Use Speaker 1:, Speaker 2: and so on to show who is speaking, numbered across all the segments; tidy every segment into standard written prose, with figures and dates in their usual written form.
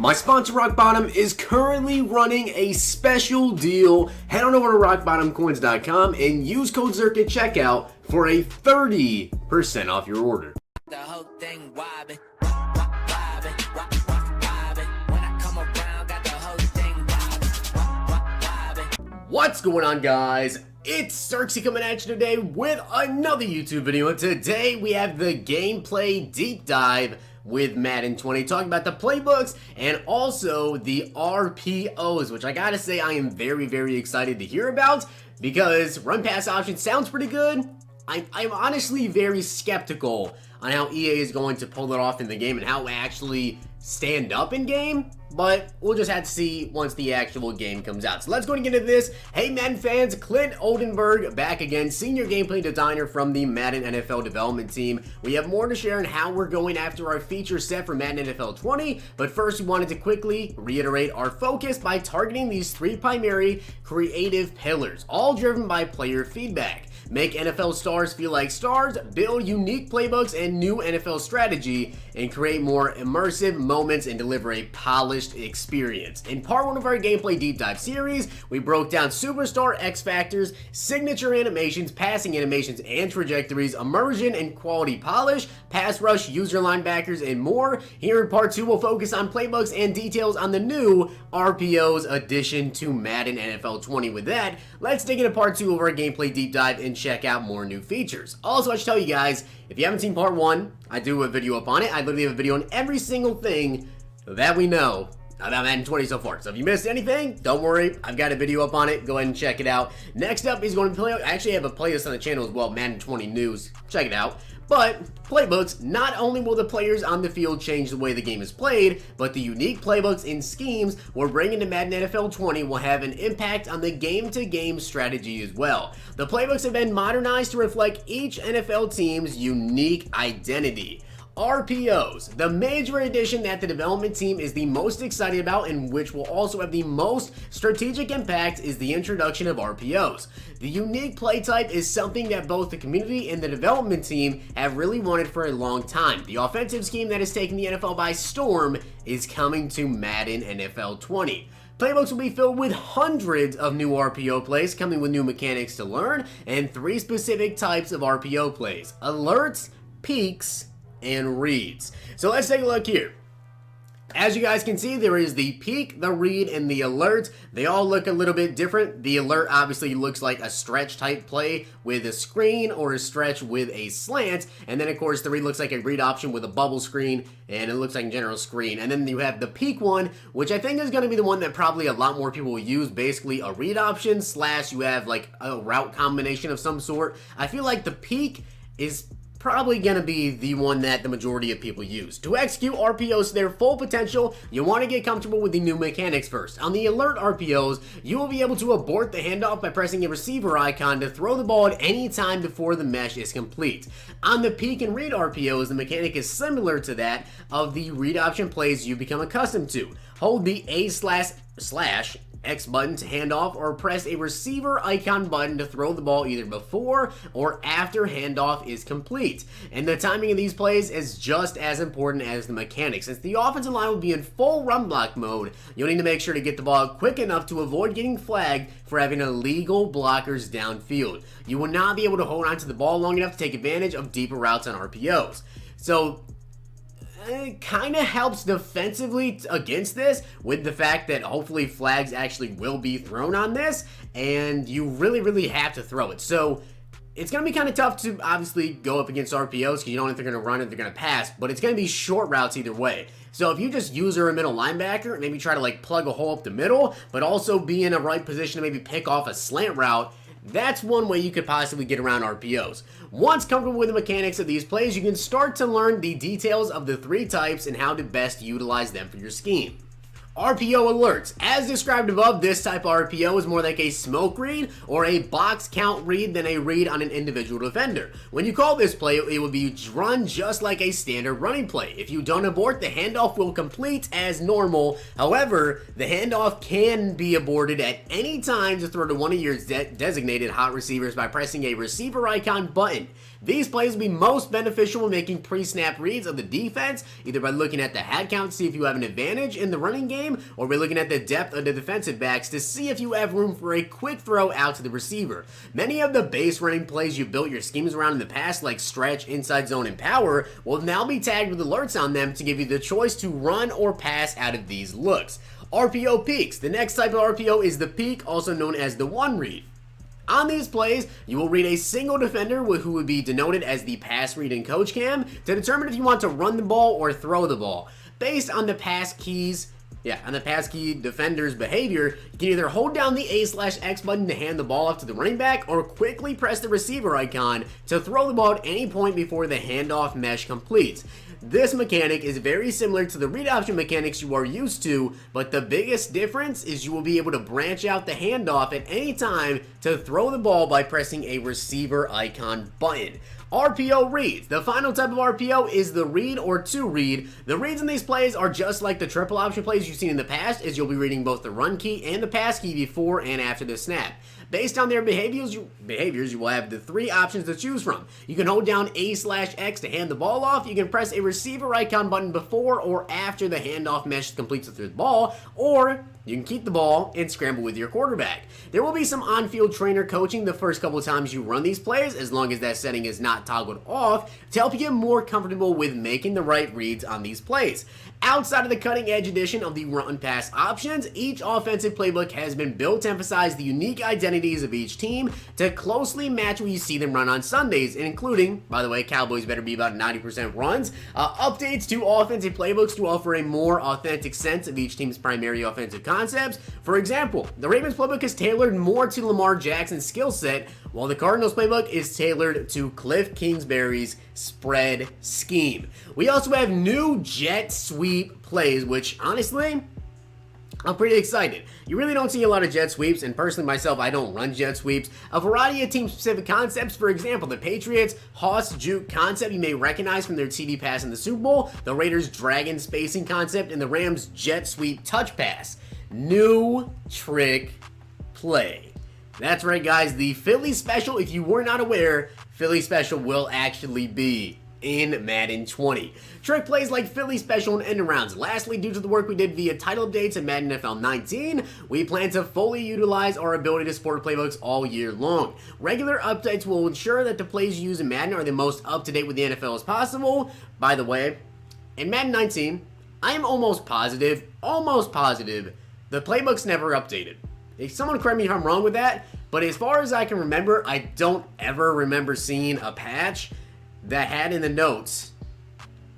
Speaker 1: My sponsor Rock Bottom is currently running a special deal. Head on over to rockbottomcoins.com and use code Zirksee at checkout for a 30% off your order.
Speaker 2: The whole thing wobbin', wobbin', wobbin'. When I come around, got the whole thing wobbin'.
Speaker 1: What's going on, guys? It's Zirksee coming at you today with another YouTube video, and today we have the gameplay deep dive with Madden 20, talking about the playbooks and also the RPOs, which I gotta say I am very excited to hear about, because run pass option sounds pretty good. I'm honestly very skeptical on how EA is going to pull it off in the game and how it actually stand up in game, but we'll just have to see once the actual game comes out. So let's go and get into this. Hey Madden fans, Clint Oldenburg back again, senior gameplay designer from the Madden NFL development team. We have more to share on how we're going after our feature set for Madden NFL 20, but first we wanted to quickly reiterate our focus by targeting these three primary creative pillars, all driven by player feedback. Make NFL stars feel like stars, build unique playbooks and new NFL strategy, and create more immersive moments and deliver a polished experience. In part one of our gameplay deep dive series, we broke down superstar X factors, signature animations, passing animations and trajectories, immersion and quality polish, pass rush, user linebackers, and more. Here in part two, we'll focus on playbooks and details on the new RPOs addition to Madden NFL 20. With that, let's dig into part two of our gameplay deep dive and check out more new features. Also, I should tell you guys, if you haven't seen part one, I do a video up on it. I literally have a video on every single thing that we know about Madden 20 so far. So if you missed anything, don't worry, I've got a video up on it. Go ahead and check it out. Next up is going to play. I actually have a playlist on the channel as well, Madden 20 News. Check it out. But playbooks, not only will the players on the field change the way the game is played, but the unique playbooks and schemes we're bringing to Madden NFL 20 will have an impact on the game-to-game strategy as well. The playbooks have been modernized to reflect each NFL team's unique identity. RPOs, the major addition that the development team is the most excited about and which will also have the most strategic impact, is the introduction of RPOs. The unique play type is something that both the community and the development team have really wanted for a long time. The offensive scheme that has taken the NFL by storm is coming to Madden NFL 20. Playbooks will be filled with hundreds of new RPO plays, coming with new mechanics to learn, and three specific types of RPO plays: alerts, peaks, and reads. So let's take a look here. As you guys can see, there is the peak, the read, and the alert. They all look a little bit different. The alert obviously looks like a stretch type play with a screen, or a stretch with a slant. And then of course the read looks like a read option with a bubble screen, and it looks like a general screen. And then you have the peak one, which I think is going to be the one that probably a lot more people will use. Basically a read option slash you have like a route combination of some sort. I feel like the peak is probably going to be the one that the majority of people use. To execute RPOs to their full potential, you want to get comfortable with the new mechanics first. On the alert RPOs, you will be able to abort the handoff by pressing a receiver icon to throw the ball at any time before the mesh is complete. On the peak and read RPOs, the mechanic is similar to that of the read option plays you've become accustomed to. Hold the A/X button to hand off, or press a receiver icon button to throw the ball either before or after handoff is complete. And the timing of these plays is just as important as the mechanics. Since the offensive line will be in full run block mode, you'll need to make sure to get the ball quick enough to avoid getting flagged for having illegal blockers downfield. You will not be able to hold on to the ball long enough to take advantage of deeper routes on RPOs. So it kind of helps defensively against this, with the fact that hopefully flags actually will be thrown on this, and you really have to throw it. So it's going to be kind of tough to obviously go up against RPOs, because you don't know if they're going to run or they're going to pass, but it's going to be short routes either way. So if you just use her a middle linebacker, maybe try to like plug a hole up the middle, but also be in a right position to maybe pick off a slant route, that's one way you could possibly get around RPOs. Once comfortable with the mechanics of these plays, you can start to learn the details of the three types and how to best utilize them for your scheme. RPO alerts. As described above, this type of RPO is more like a smoke read or a box count read than a read on an individual defender. When you call this play, it will be run just like a standard running play. If you don't abort, the handoff will complete as normal. However, the handoff can be aborted at any time to throw to one of your designated hot receivers by pressing a receiver icon button. These plays will be most beneficial when making pre-snap reads of the defense, either by looking at the head count to see if you have an advantage in the running game, or by looking at the depth of the defensive backs to see if you have room for a quick throw out to the receiver. Many of the base running plays you built your schemes around in the past, like stretch, inside zone, and power, will now be tagged with alerts on them to give you the choice to run or pass out of these looks. RPO peaks. The next type of RPO is the peak, also known as the one read. On these plays, you will read a single defender who would be denoted as the pass read in Coach Cam to determine if you want to run the ball or throw the ball. Based on the pass key defender's behavior, you can either hold down the A/X button to hand the ball off to the running back or quickly press the receiver icon to throw the ball at any point before the handoff mesh completes. This mechanic is very similar to the read option mechanics you are used to, but the biggest difference is you will be able to branch out the handoff at any time to throw the ball by pressing a receiver icon button. RPO reads. The final type of RPO is the read or two read. The reads in these plays are just like the triple option plays you've seen in the past, as you'll be reading both the run key and the pass key before and after the snap. Based on their behaviors, you will have the three options to choose from. You can hold down A/X to hand the ball off. You can press a receiver icon button before or after the handoff mesh completes with the ball, or you can keep the ball and scramble with your quarterback. There will be some on-field trainer coaching the first couple of times you run these plays, as long as that setting is not toggled off, to help you get more comfortable with making the right reads on these plays. Outside of the cutting-edge edition of the run-pass options, each offensive playbook has been built to emphasize the unique identities of each team to closely match what you see them run on Sundays, including, by the way, Cowboys better be about 90% runs, updates to offensive playbooks to offer a more authentic sense of each team's primary offensive concepts. For example, the Ravens playbook is tailored more to Lamar Jackson's skill set, while the Cardinals playbook is tailored to Cliff Kingsbury's spread scheme. We also have new jet sweep plays, which honestly, I'm pretty excited. You really don't see a lot of jet sweeps, and personally myself, I don't run jet sweeps. A variety of team-specific concepts, for example, the Patriots' Hoss Juke concept you may recognize from their TD pass in the Super Bowl, the Raiders' Dragon spacing concept, and the Rams' jet sweep touch pass. New trick play. That's right, guys, the Philly Special, if you were not aware, Philly Special will actually be in Madden 20. Trick plays like Philly Special and end arounds. Lastly, due to the work we did via title updates in Madden NFL 19, we plan to fully utilize our ability to support playbooks all year long. Regular updates will ensure that the plays you use in Madden are the most up-to-date with the NFL as possible. By the way, in Madden 19, I am almost positive, the playbook's never updated. If someone correct me if I'm wrong with that, but as far as I can remember, I don't ever remember seeing a patch that had in the notes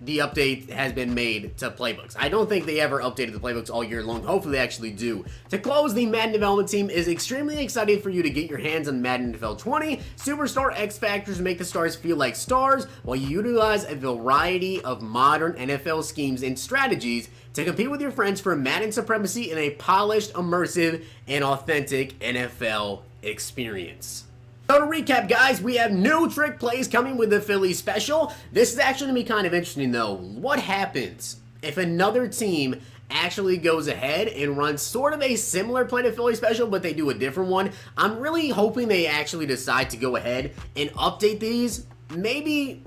Speaker 1: the update has been made to playbooks. I don't think they ever updated the playbooks all year long. Hopefully they actually do. To close, the Madden development team is extremely excited for you to get your hands on Madden NFL 20. Superstar X Factors make the stars feel like stars, while you utilize a variety of modern NFL schemes and strategies to compete with your friends for Madden supremacy in a polished, immersive, and authentic NFL experience. So to recap, guys, we have new trick plays coming with the Philly Special. This is actually going to be kind of interesting, though. What happens if another team actually goes ahead and runs sort of a similar play to Philly Special, but they do a different one? I'm really hoping they actually decide to go ahead and update these, maybe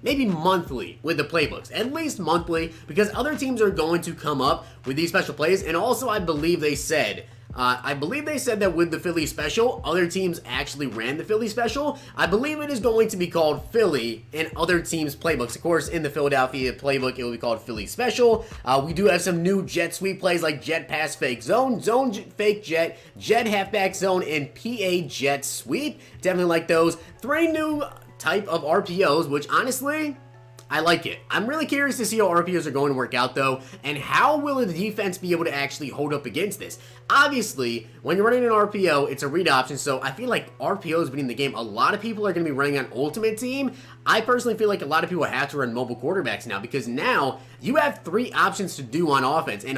Speaker 1: monthly with the playbooks, at least monthly, because other teams are going to come up with these special plays. And also, I believe they said that with the Philly Special, other teams actually ran the Philly Special. I believe it is going to be called Philly and other teams' playbooks. Of course, in the Philadelphia playbook, it will be called Philly Special. We do have some new jet sweep plays like jet pass fake zone, zone fake jet, jet halfback zone, and PA jet sweep. Definitely like those. 3 new type of RPOs, which honestly, I like it. I'm really curious to see how RPOs are going to work out, though, and how will the defense be able to actually hold up against this? Obviously, when you're running an RPO, it's a read option, so I feel like RPOs being in the game, a lot of people are going to be running on Ultimate Team. I personally feel like a lot of people have to run mobile quarterbacks now, because now you have 3 options to do on offense. And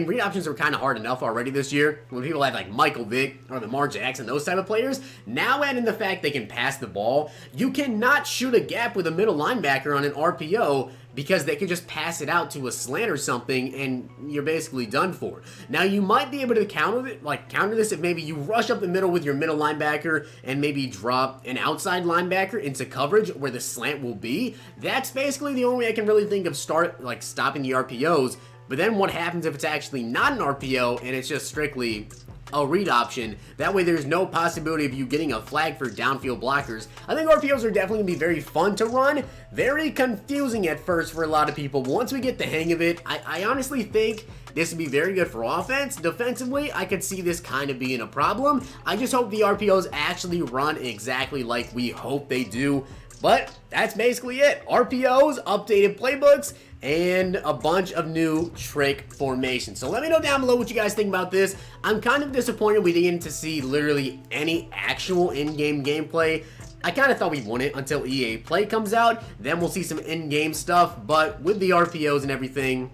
Speaker 1: read options are kind of hard enough already this year when people have like Michael Vick or Lamar Jackson, those type of players. Now add in the fact they can pass the ball. You cannot shoot a gap with a middle linebacker on an RPO because they can just pass it out to a slant or something and you're basically done for. Now you might be able to counter this if maybe you rush up the middle with your middle linebacker and maybe drop an outside linebacker into coverage where the slant will be. That's basically the only way I can really think of stopping the RPOs. But then what happens if it's actually not an RPO and it's just strictly a read option? That way there's no possibility of you getting a flag for downfield blockers. I think RPOs are definitely going to be very fun to run. Very confusing at first for a lot of people. But once we get the hang of it, I honestly think this would be very good for offense. Defensively, I could see this kind of being a problem. I just hope the RPOs actually run exactly like we hope they do. But that's basically it. RPOs, updated playbooks, and a bunch of new trick formations. So let me know down below what you guys think about this. I'm kind of disappointed we didn't get to see literally any actual in-game gameplay. I kind of thought we won it until EA Play comes out. Then we'll see some in-game stuff. But with the RPOs and everything,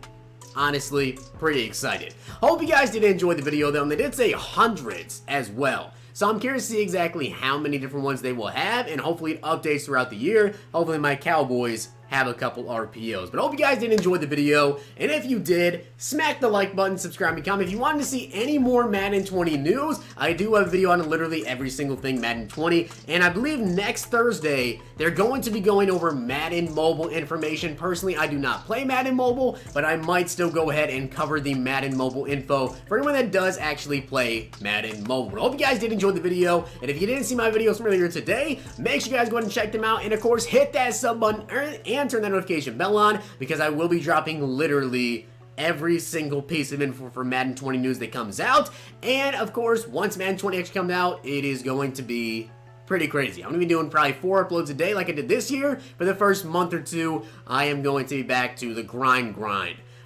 Speaker 1: honestly, pretty excited. Hope you guys did enjoy the video though, and they did say hundreds as well. So I'm curious to see exactly how many different ones they will have, and hopefully it updates throughout the year. Hopefully my Cowboys have a couple RPOs. But I hope you guys did enjoy the video, and if you did, smack the like button, subscribe, and comment. If you wanted to see any more Madden 20 news, I do have a video on literally every single thing Madden 20, and I believe next Thursday, they're going to be going over Madden Mobile information. Personally, I do not play Madden Mobile, but I might still go ahead and cover the Madden Mobile info for anyone that does actually play Madden Mobile. But I hope you guys did enjoy the video, and if you didn't see my videos from earlier today, make sure you guys go ahead and check them out, and of course, hit that sub button and turn that notification bell on, because I will be dropping literally every single piece of info for Madden 20 news that comes out. And of course, once Madden 20 actually comes out, it is going to be pretty crazy. I'm going to be doing probably 4 uploads a day like I did this year. For the first month or 2, I am going to be back to the grind.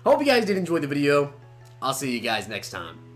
Speaker 1: Hope you guys did enjoy the video. I'll see you guys next time.